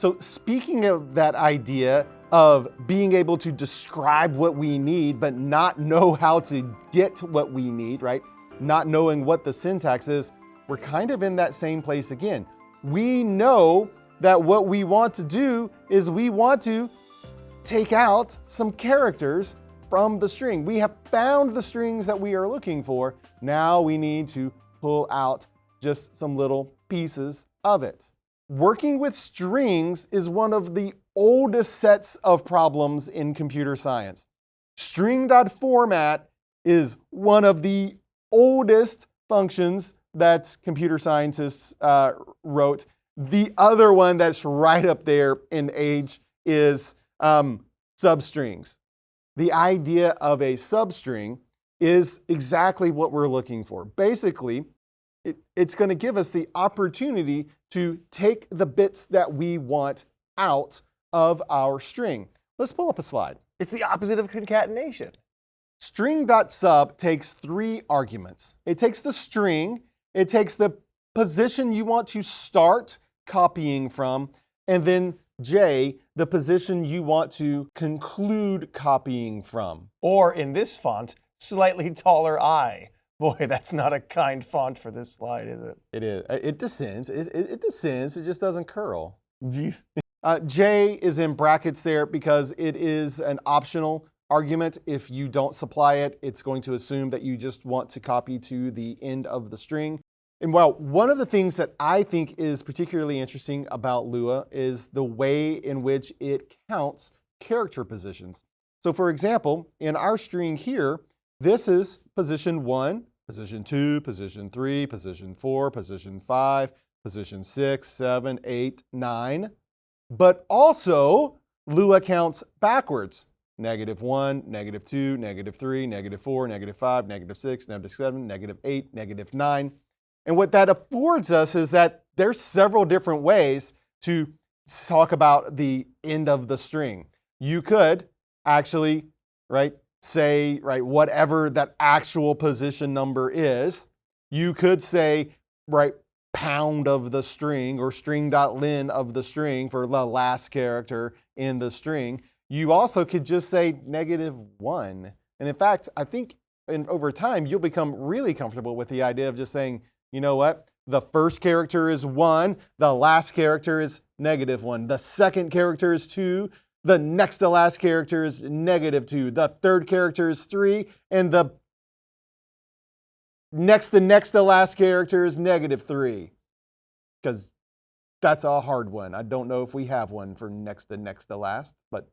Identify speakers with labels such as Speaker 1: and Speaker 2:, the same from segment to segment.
Speaker 1: So speaking of that idea of being able to describe what we need, but not know how to get what we need, right? Not knowing what the syntax is, we're kind of in that same place again. We know that what we want to do is we want to take out some characters from the string. We have found the strings that we are looking for. Now we need to pull out just some little pieces of it. Working with strings is one of the oldest sets of problems in computer science. String.format is one of the oldest functions that computer scientists wrote. The other one that's right up there in age is substrings. The idea of a substring is exactly what we're looking for. Basically, it's going to give us the opportunity to take the bits that we want out of our string. Let's pull up a slide.
Speaker 2: It's the opposite of concatenation.
Speaker 1: String.sub takes 3 arguments. It takes the string, it takes the position you want to start copying from, and then J, the position you want to conclude copying from.
Speaker 2: Or in this font, slightly taller I. Boy, that's not a kind font for this slide, is it?
Speaker 1: It is. It descends. It descends. It just doesn't curl. J is in brackets there because it is an optional argument. If you don't supply it, it's going to assume that you just want to copy to the end of the string. And well, one of the things that I think is particularly interesting about Lua is the way in which it counts character positions. So for example, in our string here, this is position 1, position 2, position 3, position 4, position 5, position 6, 7, 8, 9. But also, Lua counts backwards. -1, -2, -3, -4, -5, -6, -7, -8, -9. And what that affords us is that there's several different ways to talk about the end of the string. You could actually, say, whatever that actual position number is. You could say, pound of the string or string.len of the string for the last character in the string. You also could just say -1. And in fact, I think over time, you'll become really comfortable with the idea of just saying, you know what? The first character is 1, the last character is -1, the second character is 2, the next to last character is -2, the third character is 3, and the next to last character is -3. Because that's a hard one. I don't know if we have one for next to last, but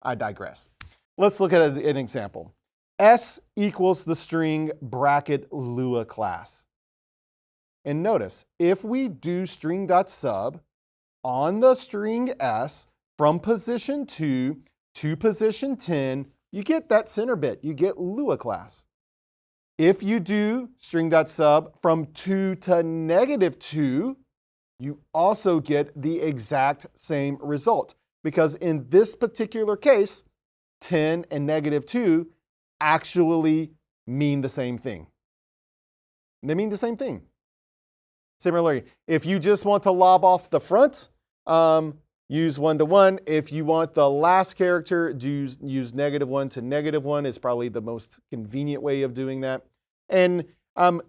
Speaker 1: I digress. Let's look at an example. S equals the string bracket Lua class. And notice, if we do string.sub on the string S from position 2 to position 10, you get that center bit. You get Lua class. If you do string.sub from 2 to -2, you also get the exact same result. Because in this particular case, 10 and -2 actually mean the same thing. They mean the same thing. Similarly, if you just want to lob off the front, use 1 to 1. If you want the last character, use -1 to -1 is probably the most convenient way of doing that. And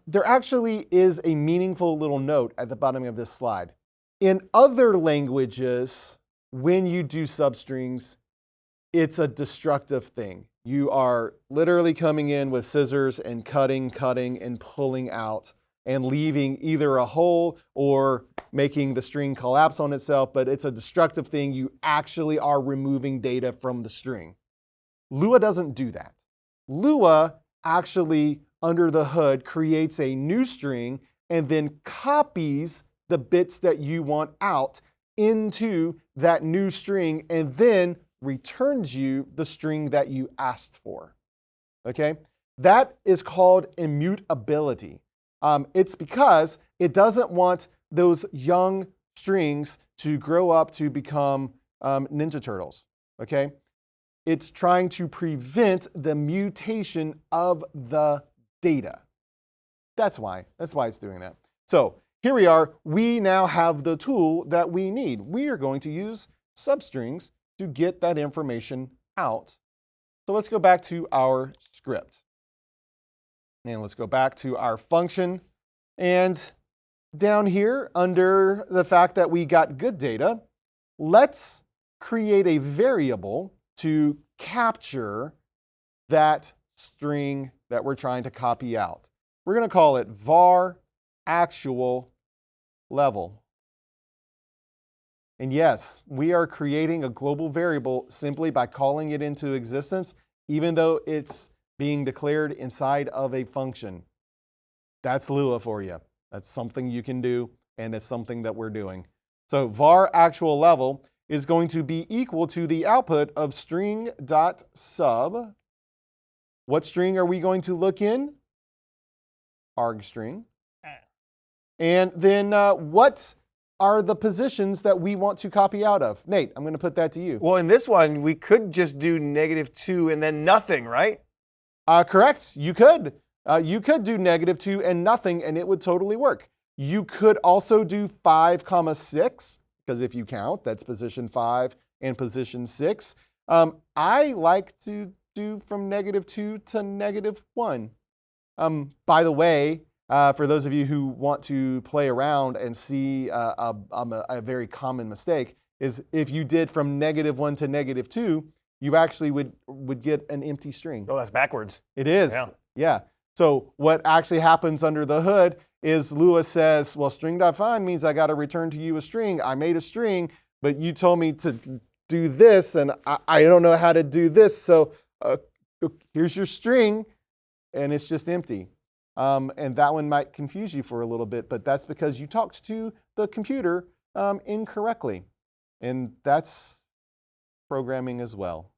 Speaker 1: there actually is a meaningful little note at the bottom of this slide. In other languages, when you do substrings, it's a destructive thing. You are literally coming in with scissors and cutting, and pulling out and leaving either a hole or making the string collapse on itself, but it's a destructive thing. You actually are removing data from the string. Lua doesn't do that. Lua actually, under the hood, creates a new string and then copies the bits that you want out into that new string and then returns you the string that you asked for. Okay? That is called immutability. It's because it doesn't want those young strings to grow up to become Ninja Turtles, okay? It's trying to prevent the mutation of the data. That's why it's doing that. So here we are. We now have the tool that we need. We are going to use substrings to get that information out. So let's go back to our script. And let's go back to our function. And down here, under the fact that we got good data, let's create a variable to capture that string that we're trying to copy out. We're going to call it var actual level. And yes, we are creating a global variable simply by calling it into existence, even though it's being declared inside of a function. That's Lua for you. That's something you can do, and it's something that we're doing. So var actual level is going to be equal to the output of string.sub. What string are we going to look in? Arg string. And then what are the positions that we want to copy out of? Nate, I'm going to put that to you.
Speaker 2: Well, in this one, we could just do -2 and then nothing, right?
Speaker 1: Correct. You could. You could do -2 and nothing, and it would totally work. You could also do 5, 6, because if you count, that's position 5 and position 6. I like to do from -2 to -1. By the way, for those of you who want to play around and see a very common mistake, is if you did from -1 to -2, you actually would get an empty string.
Speaker 2: Oh, that's backwards.
Speaker 1: It is.
Speaker 2: Yeah.
Speaker 1: So what actually happens under the hood is Lua says, well, string.find means I got to return to you a string. I made a string, but you told me to do this, and I don't know how to do this. So here's your string, and it's just empty. And that one might confuse you for a little bit, but that's because you talked to the computer incorrectly. And that's programming as well.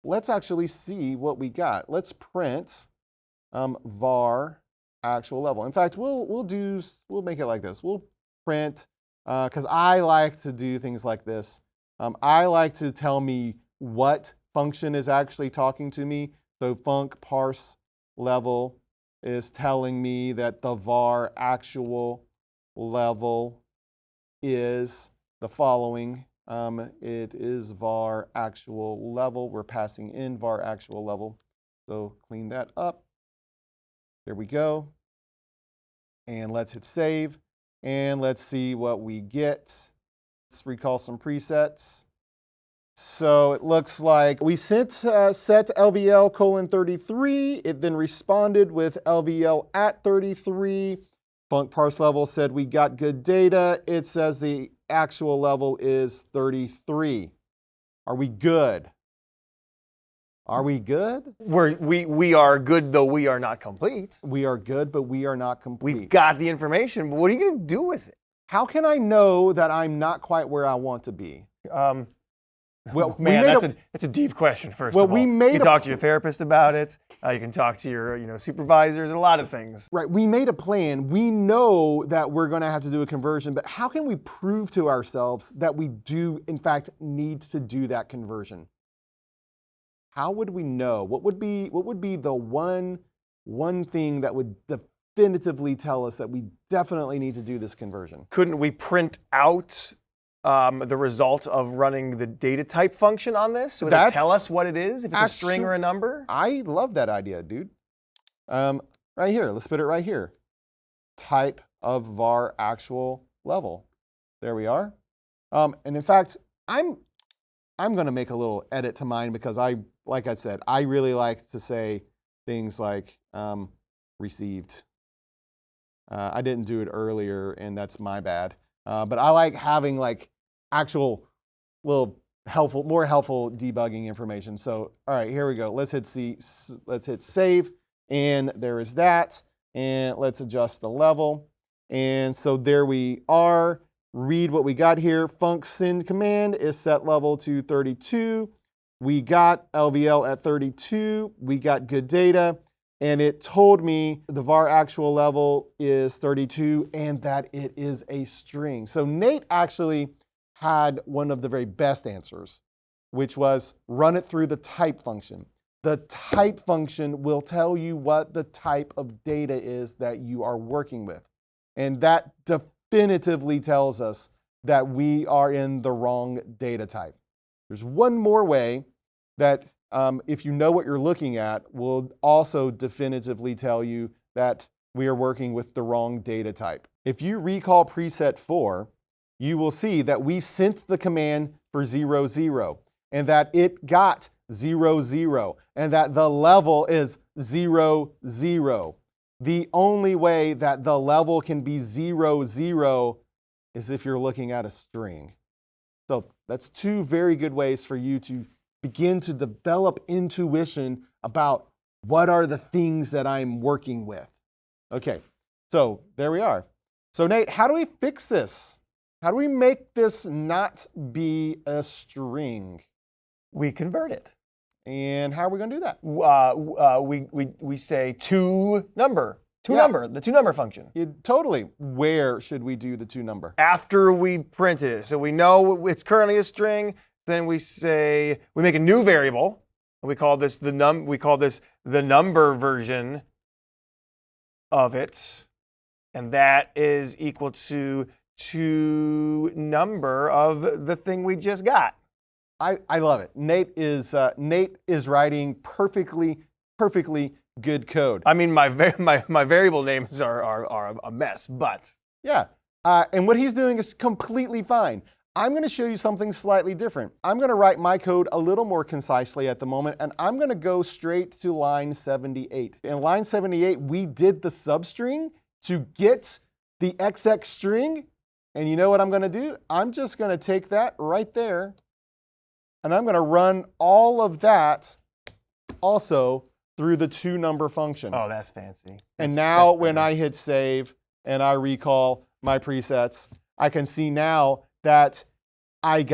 Speaker 1: Let's actually see what we got. Let's print var actual level. In fact, we'll make it like this. We'll print, because I like to do things like this. I like to tell me what function is actually talking to me. So func parse level is telling me that the var actual level is the following. It is var actual level. We're passing in var actual level. So clean that up. There we go. And let's hit save. And let's see what we get. Let's recall some presets. So it looks like we sent set LVL :33. It then responded with LVL at 33. Func parse level said we got good data. It says the actual level is 33. Are we good? Are we good?
Speaker 2: We are good, though we are not complete.
Speaker 1: We are good, but we are not complete.
Speaker 2: We've got the information, but what are you going to do with it?
Speaker 1: How can I know that I'm not quite where I want to be?
Speaker 2: Well, man, that's a deep question. First of all, you can talk to your therapist about it. You can talk to your supervisors. A lot of things.
Speaker 1: Right. We made a plan. We know that we're going to have to do a conversion, but how can we prove to ourselves that we do, in fact, need to do that conversion? How would we know? What would be the one thing that would definitively tell us that we definitely need to do this conversion?
Speaker 2: Couldn't we print out the result of running the data type function on this? Would it tell us what it is, if it's a string or a number?
Speaker 1: I love that idea, dude. Right here, let's put it right here. Type of var actual level. There we are. And in fact, I'm going to make a little edit to mine because like I said, I really like to say things like received. I didn't do it earlier, and that's my bad. But I like having like actual little more helpful debugging information. So, all right, here we go. Let's hit save, and there is that. And let's adjust the level. And so there we are. Read what we got here. Func send command is set level to 32. We got LVL at 32. We got good data. And it told me the var actual level is 32 and that it is a string. So Nate actually had one of the very best answers, which was run it through the type function. The type function will tell you what the type of data is that you are working with. And that definitively tells us that we are in the wrong data type. There's one more way that if you know what you're looking at, will also definitively tell you that we are working with the wrong data type. If you recall preset 4, you will see that we sent the command for 0, 0, and that it got 0, 0, and that the level is 0, 0. The only way that the level can be 0, 0 is if you're looking at a string. So that's two very good ways for you to begin to develop intuition about what are the things that I'm working with. Okay, so there we are. So Nate, how do we fix this? How do we make this not be a string?
Speaker 2: We convert it.
Speaker 1: And how are we going to do that?
Speaker 2: We say to_number. The to_number function.
Speaker 1: Totally. Where should we do the to_number?
Speaker 2: After we printed it. So we know it's currently a string. Then we make a new variable. And we call this the number version of it. And that is equal to number of the thing we just got.
Speaker 1: I love it. Nate is writing perfectly good code.
Speaker 2: I mean, my variable names are a mess, but
Speaker 1: yeah. And what he's doing is completely fine. I'm going to show you something slightly different. I'm going to write my code a little more concisely at the moment, and I'm going to go straight to line 78. In line 78, we did the substring to get the XX string, and you know what I'm going to do? I'm just going to take that right there, and I'm going to run all of that also through the to_number function.
Speaker 2: Oh, that's fancy.
Speaker 1: And now when I hit save and I recall my presets, I can see now that I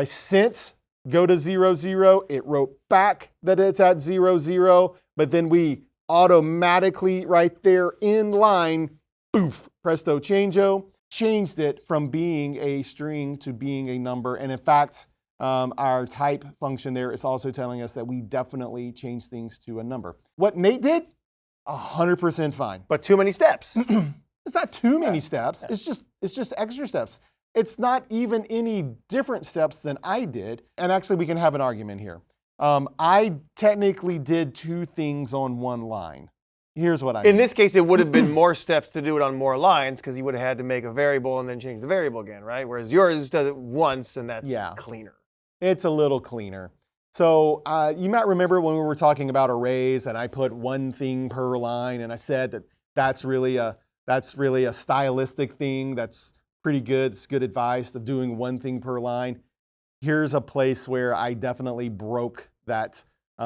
Speaker 1: sent go to 0, 0. It wrote back that it's at 0, 0, but then we automatically right there in line, poof, presto changeo, changed it from being a string to being a number. And in fact, our type function there is also telling us that we definitely changed things to a number. What Nate did, 100% fine.
Speaker 2: But too many steps.
Speaker 1: It's not too many steps. It's just extra steps. It's not even any different steps than I did. And actually, we can have an argument here. I technically did two things on one line. Here's what I mean.
Speaker 2: In this case, it would have been more steps to do it on more lines because you would have had to make a variable and then change the variable again, right? Whereas yours does it once, and that's cleaner.
Speaker 1: It's a little cleaner. So you might remember when we were talking about arrays, and I put one thing per line, and I said that that's really a stylistic thing. That's pretty good. It's good advice of doing one thing per line. Here's a place where I definitely broke that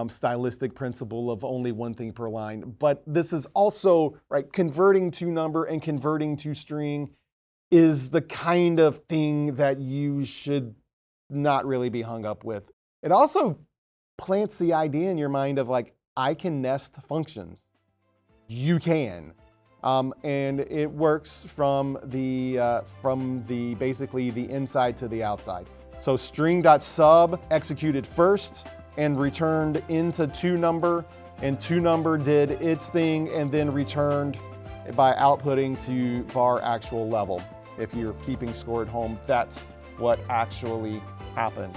Speaker 1: stylistic principle of only one thing per line. But this is also, right, converting to number and converting to string is the kind of thing that you should not really be hung up with. It also plants the idea in your mind of like, I can nest functions. You can. And it works from the basically the inside to the outside. So string.sub executed first and returned into to_number, and to_number did its thing and then returned by outputting to var actual level. If you're keeping score at home, that's what actually happened.